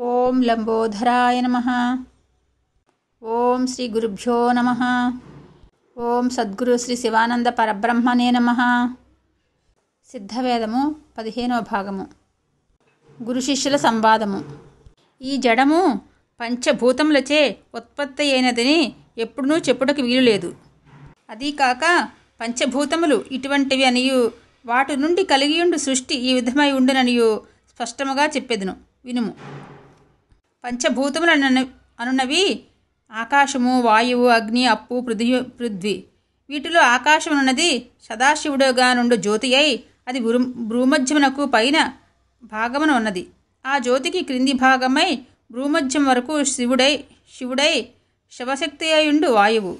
ఓం లంబోదరాయ నమః. ఓం శ్రీ గురుభ్యో నమః. ఓం సద్గురు శ్రీ శివానంద పరబ్రహ్మణే నమః. సిద్ధవేదము 15వ భాగము. గురు శిష్యుల సంవాదము. ఈ జడము పంచభూతములచే ఉత్పత్తి అయినదని ఎప్పుడూ చెప్పుటకు వీలులేదు. అదీకాక పంచభూతములు ఇటువంటివి అనియు వాటి నుండి కలిగియుండు సృష్టి ఈ విధమై ఉండుననియు స్పష్టముగా చెప్పెదను వినుము. పంచభూతములు అనున్నవి ఆకాశము, వాయువు, అగ్ని, అప్పు, పృథ్వీ. వీటిలో ఆకాశమునున్నది సదాశివుడుగా నుండు జ్యోతి అయి అది భూమధ్యమునకు పైన భాగమున ఉన్నది. ఆ జ్యోతికి క్రింది భాగమై భూమధ్యం వరకు శివుడై శివశక్తి అయుండు వాయువు.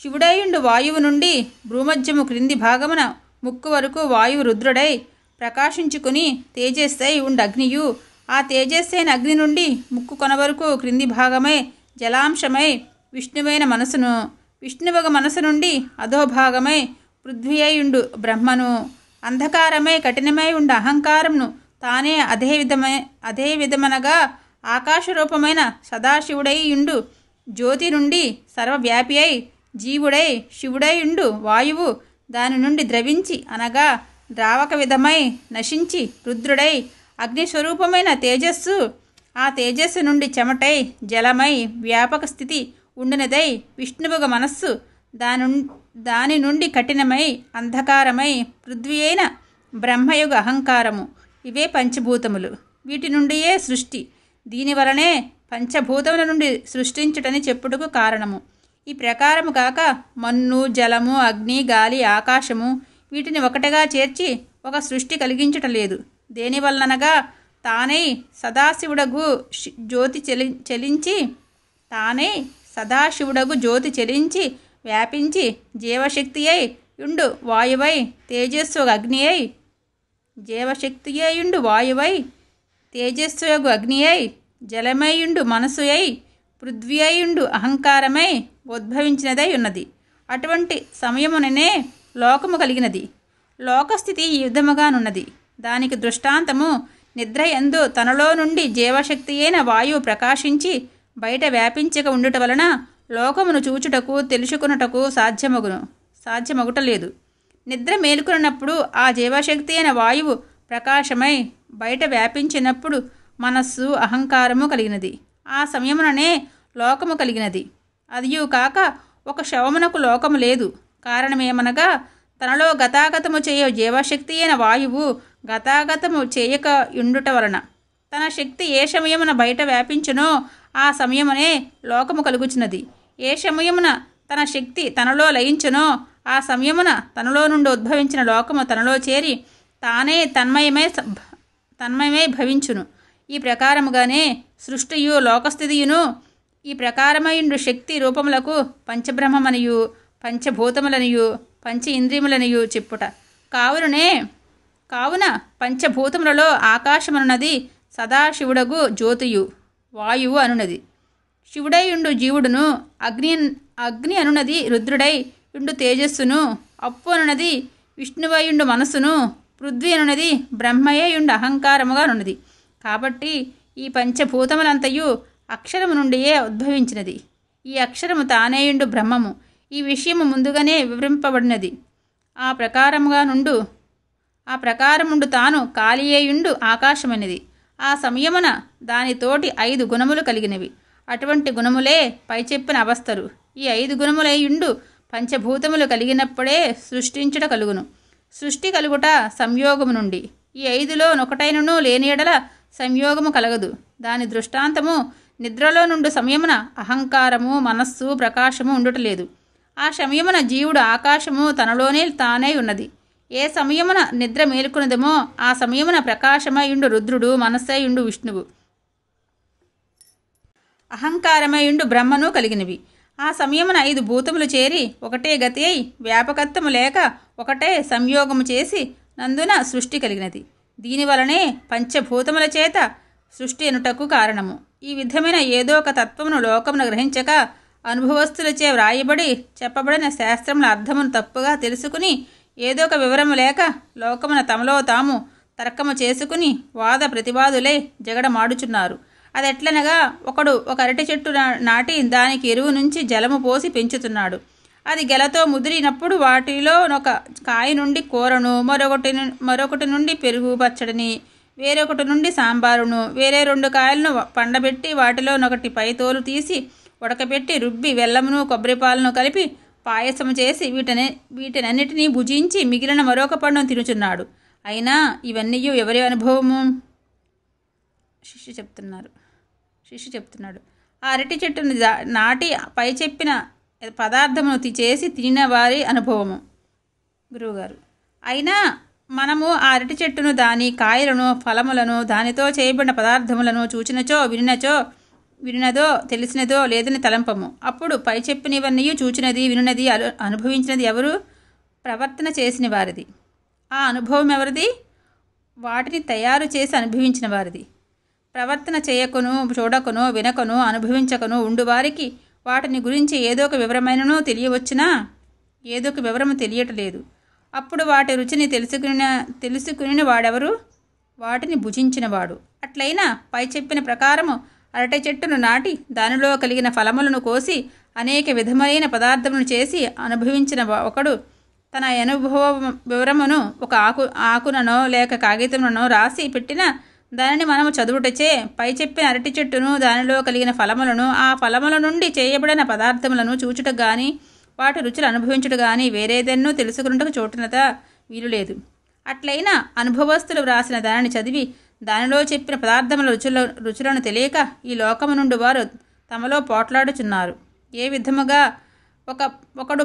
శివుడయుండు వాయువు నుండి భూమధ్యము క్రింది భాగమున ముక్కు వరకు వాయువు రుద్రుడై ప్రకాశించుకుని తేజస్సై ఉండు అగ్నియు. ఆ తేజస్సైన అగ్ని నుండి ముక్కు కొన వరకు క్రింది భాగమై జలాంశమై విష్ణువైన మనసును. విష్ణువగ మనసు నుండి అధోభాగమై పృథ్వీ అయుండు బ్రహ్మను. అంధకారమై కఠినమై ఉండు అహంకారమును తానే అదే విధమనగా ఆకాశరూపమైన సదాశివుడై ఉండు జ్యోతి నుండి సర్వవ్యాపి అయి జీవుడై శివుడై ఉండు వాయువు దాని నుండి ద్రవించి అనగా ద్రావక విధమై నశించి రుద్రుడై అగ్నిస్వరూపమైన తేజస్సు. ఆ తేజస్సు నుండి చెమటై జలమై వ్యాపక స్థితి ఉండినదై విష్ణువుగ మనస్సు. దాని నుండి కఠినమై అంధకారమై పృథ్వీ అయిన బ్రహ్మయుగ అహంకారము. ఇవే పంచభూతములు. వీటి నుండియే సృష్టి. దీనివలనే పంచభూతముల నుండి సృష్టించుటని చెప్పుటకు కారణము. ఈ ప్రకారము కాక మన్ను, జలము, అగ్ని, గాలి, ఆకాశము వీటిని ఒకటిగా చేర్చి ఒక సృష్టి కలిగించుటలేదు. దేనివల్లనగా తానే సదాశివుడగు జ్యోతి చెలించి వ్యాపించి జీవశక్తి అయి యుండు వాయువై తేజస్సు అగ్ని అయి జీవశక్తి అయుండు వాయువై తేజస్సు అగ్ని అయి జలమయుండు మనసు అయి పృథ్వీ అయుండు అహంకారమై ఉద్భవించినదై ఉన్నది. అటువంటి సమయముననే లోకము కలిగినది. లోకస్థితి ఈ విధముగానున్నది. దానికి దృష్టాంతము నిద్రయందు తనలో నుండి జీవశక్తి అయిన వాయువు ప్రకాశించి బయట వ్యాపించక ఉండుట వలన లోకమును చూచుటకు తెలుసుకున్నటకు సాధ్యమగుటలేదు. నిద్ర మేలుకున్నప్పుడు ఆ జీవశక్తి అయిన వాయువు ప్రకాశమై బయట వ్యాపించినప్పుడు మనస్సు, అహంకారము కలిగినది. ఆ సమయముననే లోకము కలిగినది. అదియు కాక ఒక శవమునకు లోకము లేదు. కారణమేమనగా తనలో గతాగతము చేయ జీవశక్తి అయిన వాయువు గతాగతము చేయక ఉండుట వలన తన శక్తి ఏ సమయమున బయట వ్యాపించునో ఆ సమయమునే లోకము కలుగుచున్నది. ఏ సమయమున తన శక్తి తనలో లయించునో ఆ సమయమున తనలో నుండి ఉద్భవించిన లోకము తనలో చేరి తానే తన్మయమై భవించును. ఈ ప్రకారముగానే సృష్టియు లోకస్థితియును. ఈ ప్రకారమైండు శక్తి రూపములకు పంచబ్రహ్మమనియు పంచభూతములనియు పంచ ఇంద్రియములనియు చెప్పుట. కావున పంచభూతములలో ఆకాశమనున్నది సదాశివుడగు జ్యోతియు వాయువు అనున్నది శివుడై ఉండు జీవుడును. అగ్ని అనున్నది రుద్రుడై ఉండు తేజస్సును. అప్పు అనున్నది విష్ణువయుండు మనస్సును. పృథ్వీ అనున్నది బ్రహ్మయ్యుండు అహంకారముగా నున్నది. కాబట్టి ఈ పంచభూతములంతయు అక్షరము నుండియే ఉద్భవించినది. ఈ అక్షరము తానేయుండు బ్రహ్మము. ఈ విషయము ముందుగానే వివరింపబడినది. ఆ ప్రకారముండు తాను కాళీయేయుండు ఆకాశమనిది. ఆ సమయమున దానితోటి 5 గుణములు కలిగినవి. అటువంటి గుణములే పై చెప్పిన అవస్థలు. ఈ 5 గుణములయుండు పంచభూతములు కలిగినప్పుడే సృష్టించుట కలుగును. సృష్టి కలుగుట సంయోగము నుండి. ఈ 5లో నొకటైనను లేని ఎడల సంయోగము కలగదు. దాని దృష్టాంతము నిద్రలో నుండి సమయమున అహంకారము, మనస్సు, ప్రకాశము ఉండుటలేదు. ఆ సమయమున జీవుడు ఆకాశము తనలోనే తానే ఉన్నది. ఏ సమయమున నిద్ర మేలుకున్నదమో ఆ సమయమున ప్రకాశమయుండు రుద్రుడు, మనస్సయుండు విష్ణువు, అహంకారమయుండు బ్రహ్మను కలిగినవి. ఆ సమయమున 5 భూతములు చేరి ఒకటే గతి అయి వ్యాపకత్వము లేక ఒకటే సంయోగము చేసి నందున సృష్టి కలిగినది. దీనివలనే పంచభూతముల చేత సృష్టి ఎనుటకు కారణము. ఈ విధమైన ఏదో ఒక తత్వమును లోకమును గ్రహించక అనుభవస్తులచే వ్రాయబడి చెప్పబడిన శాస్త్రముల అర్థమును తప్పుగా తెలుసుకుని ఏదో ఒక వివరము లేక లోకమున తమలో తాము తర్కము చేసుకుని వాద ప్రతివాదులై జగడమాడుచున్నారు. అదెట్లనగా ఒకడు ఒక అరటి చెట్టు నాటి దానికి ఎరువు నుంచి జలము పోసి పెంచుతున్నాడు. అది గెలతో ముదిరినప్పుడు వాటిలో ఒక కాయ నుండి కూరను, మరొకటి నుండి పెరుగు పచ్చడిని, వేరొకటి నుండి సాంబారును, వేరే 2 కాయలను పండబెట్టి వాటిలో ఒకటి పై తోలు తీసి ఉడకబెట్టి రుబ్బి బెల్లమును కొబ్బరిపాలను కలిపి పాయసము చేసి వీటినన్నిటినీ భుజించి మిగిలిన మరొక పండును తినుచున్నాడు. అయినా ఇవన్నీ ఎవరి అనుభవము? శిష్యు చెప్తున్నాడు. ఆ అరటి చెట్టును నాటి పై చెప్పిన పదార్థమును చేసి తినిన వారి అనుభవము. గురువుగారు: అయినా మనము ఆ అరటి చెట్టును, దాని కాయలను, ఫలములను, దానితో చేయబడిన పదార్థములను చూచినచో వినినదో తెలిసినదో లేదని తలంపము. అప్పుడు పై చెప్పినవన్నీ చూచినది, వినున్నది, అనుభవించినది ఎవరు? ప్రవర్తన చేసిన వారిది. ఆ అనుభవం ఎవరిది? వాటిని తయారు చేసి అనుభవించిన వారిది. ప్రవర్తన చేయకను, చూడకను, వినకను, అనుభవించకను ఉండువారికి వాటిని గురించి ఏదో ఒక వివరమైనను తెలియవచ్చునా? ఏదో ఒక వివరము తెలియటలేదు. అప్పుడు వాటి రుచిని తెలుసుకుని వాడెవరు? వాటిని భుజించినవాడు. అట్లయినా పై చెప్పిన ప్రకారము అరటి చెట్టును నాటి దానిలో కలిగిన ఫలములను కోసి అనేక విధమైన పదార్థములను చేసి అనుభవించిన ఒకడు తన అనుభవ వివరమును ఒక ఆకుననో లేక కాగితమునో రాసి పెట్టిన దానిని మనము చదువుటచే పై చెప్పిన అరటి చెట్టును, దానిలో కలిగిన ఫలములను, ఆ ఫలముల నుండి చేయబడిన పదార్థములను చూచుట గాని వాటి రుచులు అనుభవించుట గాని వేరేదెన్నో తెలుసుకున్నట్టుకు చూడనత వీలులేదు. అట్లయినా అనుభవస్తులు వ్రాసిన దానిని చదివి దానిలో చెప్పిన పదార్థముల రుచులను తెలియక ఈ లోకము నుండి వారు తమలో పోట్లాడుచున్నారు. ఏ విధముగా ఒకడు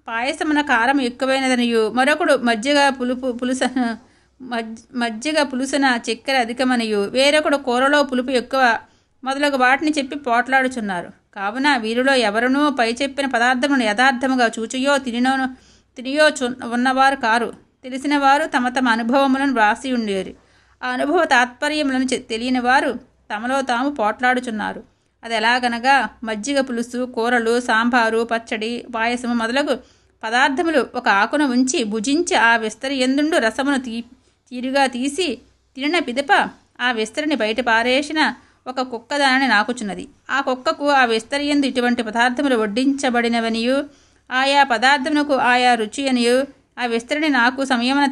పాయసమున కారం ఎక్కువైనదనియు, మరొకడు మజ్జిగ పులుసున చక్కెర అధికమనియు, వేరొకడు కూరలో పులుపు ఎక్కువ మొదలగు వాటిని చెప్పి పోట్లాడుచున్నారు. కావున వీరిలో ఎవరునూ పై చెప్పిన పదార్థమును యథార్థముగా చూచియో తినియో ఉన్నవారు కారు. తెలిసిన వారు తమ తమ అనుభవములను వ్రాసి ఉండేరు. ఆ అనుభవ తాత్పర్యములను తెలియని వారు తమలో తాము పోట్లాడుచున్నారు. అది ఎలాగనగా మజ్జిగ పులుసు, కూరలు, సాంబారు, పచ్చడి, పాయసము మొదలగు పదార్థములు ఒక ఆకున ఉంచి భుజించి ఆ విస్తరి ఎందుండు రసమును తీరుగా తీసి తినిన పిదప ఆ విస్తరిని బయట పారేసిన ఒక కుక్క దానిని నాకుచున్నది. ఆ కుక్కకు ఆ విస్తరి యందు ఇటువంటి పదార్థములు వడ్డించబడినవనియు, ఆయా పదార్థమునకు ఆయా రుచి అనియు ఆ విస్తరిని నాకు సమయమున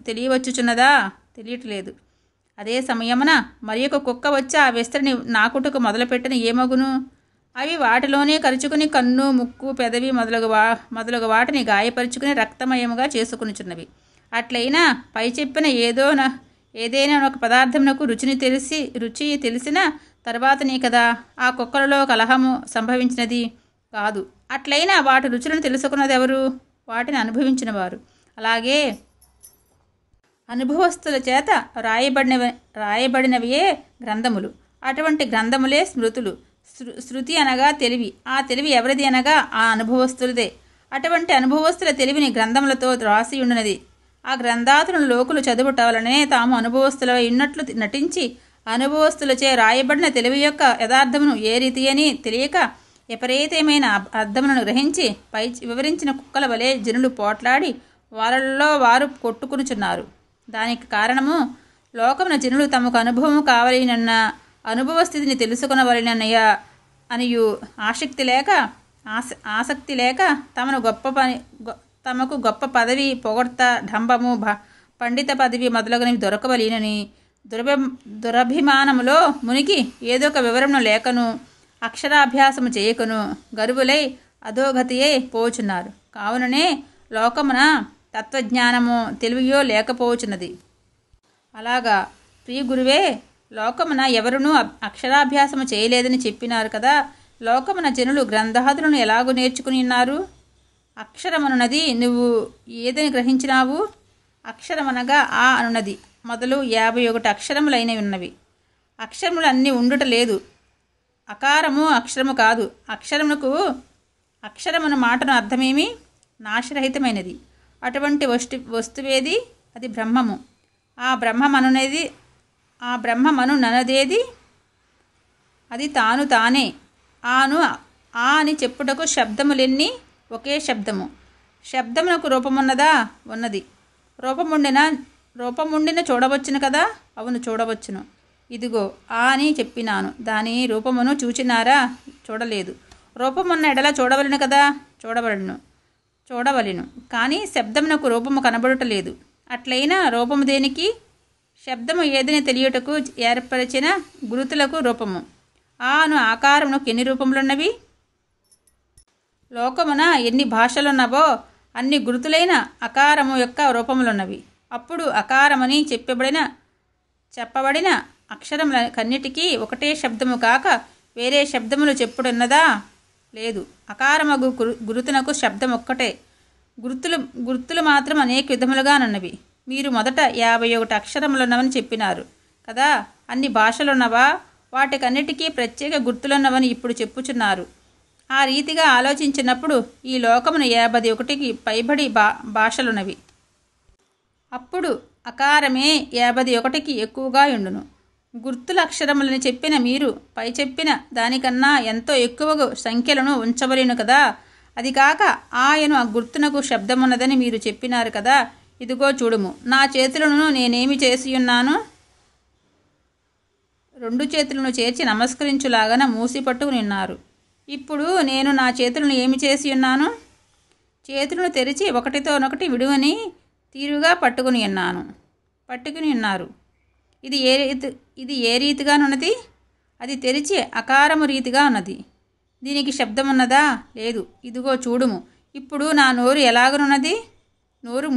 తెలియవచ్చుచున్నదా? తెలియట్లేదు. అదే సమయమున మరి ఒక కుక్క వచ్చి ఆ విస్తరిని నాకుటకు మొదలుపెట్టిన ఏమగును? అవి వాటిలోనే కరుచుకుని కన్ను, ముక్కు, పెదవి మొదలగు వాటిని గాయపరుచుకుని రక్తమయముగా చేసుకునిచున్నవి. అట్లయినా పై చెప్పిన ఏదైనా ఒక పదార్థమునకు రుచి తెలిసిన తర్వాతనే కదా ఆ కుక్కలలో కలహము సంభవించినది కాదు. అట్లయినా వాటి రుచులను తెలుసుకున్నది ఎవరు? వాటిని అనుభవించిన వారు. అలాగే అనుభవస్తుల చేత రాయబడినవే గ్రంథములు. అటువంటి గ్రంథములే స్మృతులు. శృతి అనగా తెలివి. ఆ తెలివి ఎవరిది అనగా ఆ అనుభవస్తులదే. అటువంటి అనుభవస్తుల తెలివిని గ్రంథములతో రాసి ఉన్నది. ఆ గ్రంథాతులను లోకులు చదువుట వలనే తాము అనుభవస్తుల ఉన్నట్లు నటించి అనుభవస్తులచే రాయబడిన తెలివి యొక్క యథార్థమును ఏ రీతి అని తెలియక విపరీతమైన అర్థములను గ్రహించి పై వివరించిన కుక్కల వలె జనులు పోట్లాడి వారిలో వారు కొట్టుకునుచున్నారు. దానికి కారణము లోకమున జనులు తమకు అనుభవం కావాలనన్న అనుభవ స్థితిని తెలుసుకునవలనన్నయ్య అనియు ఆసక్తి లేక తమకు గొప్ప పదవి, పొగడ్త, ఢంబము, పండిత పదవి మొదలగునవి దొరకవలనని దురభిమానములో మునిగి ఏదో ఒక వివరమును లేకను అక్షరాభ్యాసము చేయకను గర్వులై అధోగతియే పోచున్నారు. కావుననే లోకమున తత్వజ్ఞానము తెలివియో లేకపోవచ్చున్నది. అలాగా ప్రియ గురువే, లోకమున ఎవరునూ అక్షరాభ్యాసము చేయలేదని చెప్పినారు కదా. లోకమున జనులు గ్రంథాదులను ఎలాగూ నేర్చుకుని ఉన్నారు? అక్షరమనున్నది నువ్వు ఏదని గ్రహించినావు? అక్షరమనగా ఆ అనున్నది మొదలు 51 అక్షరములైనవి ఉన్నవి. అక్షరములు అన్నీ ఉండుట లేదు. అకారము అక్షరము కాదు. అక్షరమును మాటను అర్థమేమి? నాశరహితమైనది. అటువంటి వస్తువేది? అది బ్రహ్మము. ఆ బ్రహ్మమనునదేది? అది తానే. ఆ అని చెప్పుటకు శబ్దములెన్ని? ఒకే శబ్దము. శబ్దమునకు రూపమున్నదా? ఉన్నది. రూపముండిన చూడవచ్చును కదా. అవును, చూడవచ్చును. ఇదిగో ఆ అని చెప్పినాను. దాని రూపమును చూచినారా? చూడలేదు. రూపమున్న ఎడల చూడవలను కదా. చూడవలను కానీ శబ్దమునకు రూపము కనబడుటలేదు. అట్లయినా రూపము దేనికి? శబ్దము ఏదని తెలియుటకు ఏర్పరిచిన గురుతులకు రూపము. అను ఆకారమునకు ఎన్ని రూపములున్నవి? లోకమున ఎన్ని భాషలున్నవో అన్ని గురుతులైన అకారము యొక్క రూపములున్నవి. అప్పుడు అకారమని చెప్పబడిన అక్షరములకన్నిటికీ ఒకటే శబ్దము కాక వేరే శబ్దములు చెప్పుడున్నదా? లేదు. అకారమగు గురుతునకు శబ్దం ఒక్కటే. గుర్తులు మాత్రం అనేక విధములుగానున్నవి. మీరు మొదట 51 అక్షరములున్నవని చెప్పినారు కదా. అన్ని భాషలున్నవా? వాటికన్నిటికీ ప్రత్యేక గుర్తులున్నవని ఇప్పుడు చెప్పుచున్నారు. ఆ రీతిగా ఆలోచించినప్పుడు ఈ లోకమున 51కి పైబడి భాషలున్నవి. అప్పుడు అకారమే 51కి ఎక్కువగా ఉండును. గుర్తుల అక్షరములని చెప్పిన మీరు పై చెప్పిన దానికన్నా ఎంతో ఎక్కువ సంఖ్యలను ఉంచవలేను కదా. అది కాక ఆయను ఆ గుర్తునకు శబ్దమున్నదని మీరు చెప్పినారు కదా. ఇదిగో చూడుము, నా చేతులను నేనేమి చేసియున్నాను? 2 చేతులను చేర్చి నమస్కరించులాగన మూసి పట్టుకుని ఉన్నారు. ఇప్పుడు నేను నా చేతులను ఏమి చేసి ఉన్నాను? చేతులను తెరిచి ఒకటితోనొకటి విడువని తీరుగా పట్టుకుని ఉన్నారు. ఇది ఏ రీతిగానున్నది? అది తెరిచి అకారము రీతిగా ఉన్నది. దీనికి శబ్దమున్నదా? లేదు. ఇదిగో చూడుము, ఇప్పుడు నా నోరు ఎలాగనున్నది? నోరు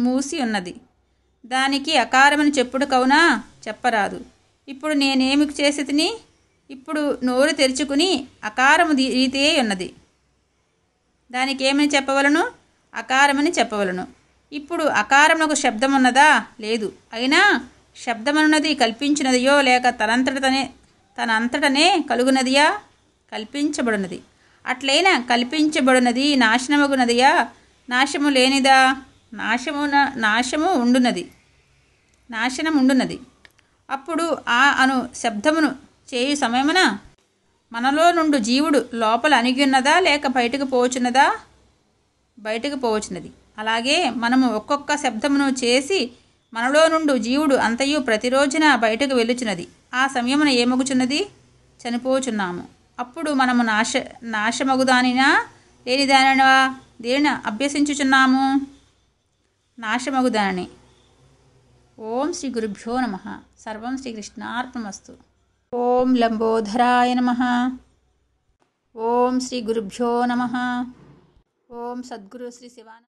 మూసి ఉన్నది. దానికి అకారమని చెప్పుడు కవునా? చెప్పరాదు. ఇప్పుడు నేనేమి చేసి తిని? ఇప్పుడు నోరు తెరుచుకుని అకారము రీతియే ఉన్నది. దానికి ఏమని చెప్పవలను? అకారమని చెప్పవలను. ఇప్పుడు అకారమునకు శబ్దమున్నదా? లేదు. అయినా శబ్దమనున్నది కల్పించినదియో లేక తనంతటనే కలుగునదియా? కల్పించబడినది. అట్లయినా కల్పించబడినది నాశనమగునదియా? నాశము లేనిదా? నాశనముండునది. అప్పుడు అను శబ్దమును చేయు సమయమున మనలో నుండి జీవుడు లోపల అణిగియున్నదా లేక బయటకు పోవచ్చున్నదా? బయటకు పోవచ్చున్నది. అలాగే మనము ఒక్కొక్క శబ్దమును చేసి మనలో నుండి జీవుడు అంతయు ప్రతిరోజున బయటకు వెళ్ళుచున్నది. ఆ సమయమున ఏమగుచున్నది? చనిపోచున్నాము. అప్పుడు మనము నాశమగుదానినా లేనిదానినా దేనిని అభ్యసించుచున్నాము? నాశమగుదాని. ఓం శ్రీ గురుభ్యో నమః. సర్వం శ్రీకృష్ణార్పణమస్తు. ఓం లంబోదరాయ నమః. ఓం శ్రీ గురుభ్యో నమః. ఓం సద్గురు శ్రీ శివానంద